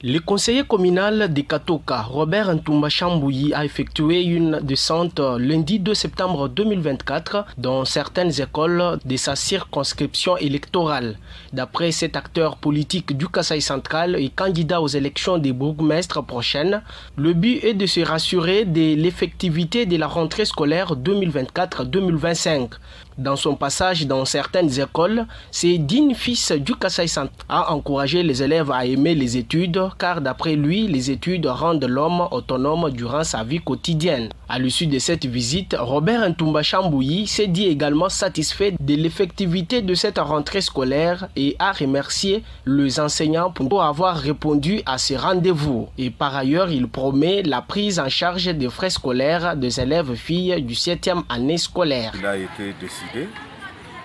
Le conseiller communal de Katoka, Robert Ntumba Chambouyi, a effectué une descente lundi 2 septembre 2024 dans certaines écoles de sa circonscription électorale. D'après cet acteur politique du Kasaï central et candidat aux élections des bourgmestres prochaines, le but est de se rassurer de l'effectivité de la rentrée scolaire 2024-2025. Dans son passage dans certaines écoles, c'est digne fils du Kasaï central a encouragé les élèves à aimer les études car d'après lui, les études rendent l'homme autonome durant sa vie quotidienne. À l'issue de cette visite, Robert Ntumba Chambouyi s'est dit également satisfait de l'effectivité de cette rentrée scolaire et a remercié les enseignants pour avoir répondu à ces rendez-vous. Et par ailleurs, il promet la prise en charge des frais scolaires des élèves filles du 7e année scolaire. Il a été décidé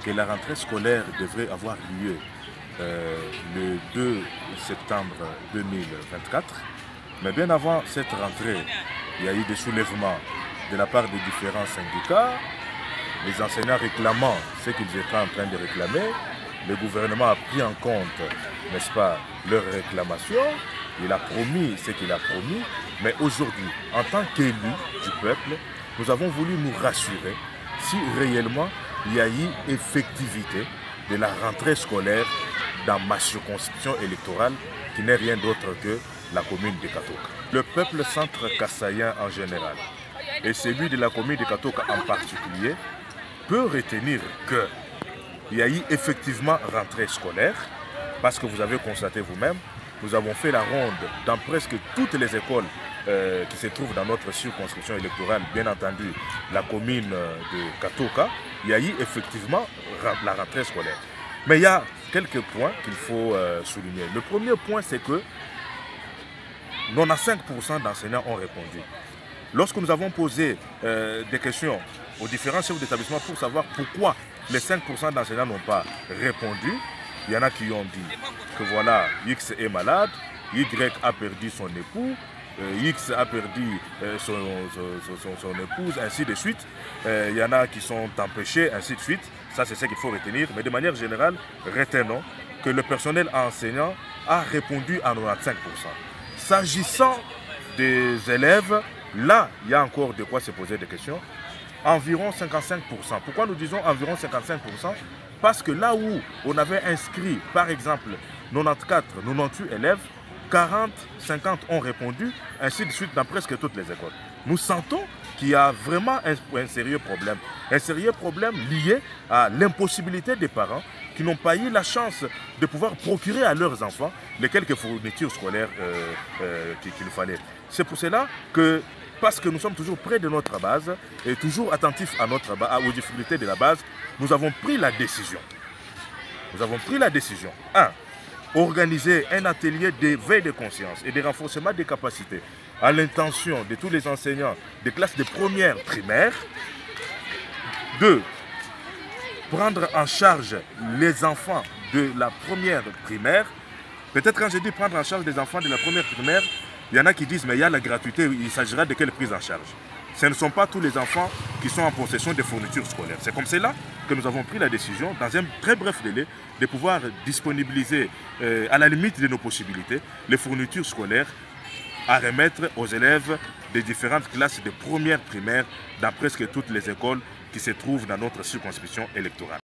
que la rentrée scolaire devrait avoir lieu le 2 septembre 2024. Mais bien avant cette rentrée, il y a eu des soulèvements de la part des différents syndicats, les enseignants réclamant ce qu'ils étaient en train de réclamer. Le gouvernement a pris en compte, n'est-ce pas, leurs réclamations. Il a promis ce qu'il a promis. Mais aujourd'hui, en tant qu'élus du peuple, nous avons voulu nous rassurer si réellement il y a eu effectivité de la rentrée scolaire dans ma circonscription électorale qui n'est rien d'autre que la commune de Katoka. Le peuple centre-kassaïen en général et celui de la commune de Katoka en particulier peut retenir qu'il y a eu effectivement rentrée scolaire parce que vous avez constaté vous-même, nous avons fait la ronde dans presque toutes les écoles qui se trouvent dans notre circonscription électorale, bien entendu la commune de Katoka, il y a eu effectivement la rentrée scolaire. Mais il y a quelques points qu'il faut souligner. Le premier point, c'est que 95% d'enseignants ont répondu. Lorsque nous avons posé des questions aux différents chefs d'établissement pour savoir pourquoi les 5% d'enseignants n'ont pas répondu, il y en a qui ont dit que voilà, X est malade, Y a perdu son époux, X a perdu son épouse, ainsi de suite. Il y en a qui sont empêchés, ainsi de suite. Ça, c'est ce qu'il faut retenir. Mais de manière générale, retenons que le personnel enseignant a répondu à 95%. S'agissant des élèves, là, il y a encore de quoi se poser des questions. Environ 55%. Pourquoi nous disons environ 55%? Parce que là où on avait inscrit, par exemple, 94, 98 élèves, 40, 50 ont répondu, ainsi de suite dans presque toutes les écoles. Nous sentons qu'il y a vraiment un sérieux problème. Un sérieux problème lié à l'impossibilité des parents qui n'ont pas eu la chance de pouvoir procurer à leurs enfants les quelques fournitures scolaires qu'il fallait. C'est pour cela que, parce que nous sommes toujours près de notre base et toujours attentifs à aux difficultés de la base, nous avons pris la décision. Nous avons pris la décision. 1. Organiser un atelier de veille de conscience et de renforcement des capacités à l'intention de tous les enseignants des classes de première primaire. 2. Prendre en charge les enfants de la première primaire. Peut-être quand je dis prendre en charge les enfants de la première primaire, il y en a qui disent mais il y a la gratuité, il s'agira de quelle prise en charge? Ce ne sont pas tous les enfants qui sont en possession des fournitures scolaires. C'est comme cela que nous avons pris la décision, dans un très bref délai, de pouvoir disponibiliser, à la limite de nos possibilités, les fournitures scolaires à remettre aux élèves des différentes classes de première primaire dans presque toutes les écoles qui se trouvent dans notre circonscription électorale.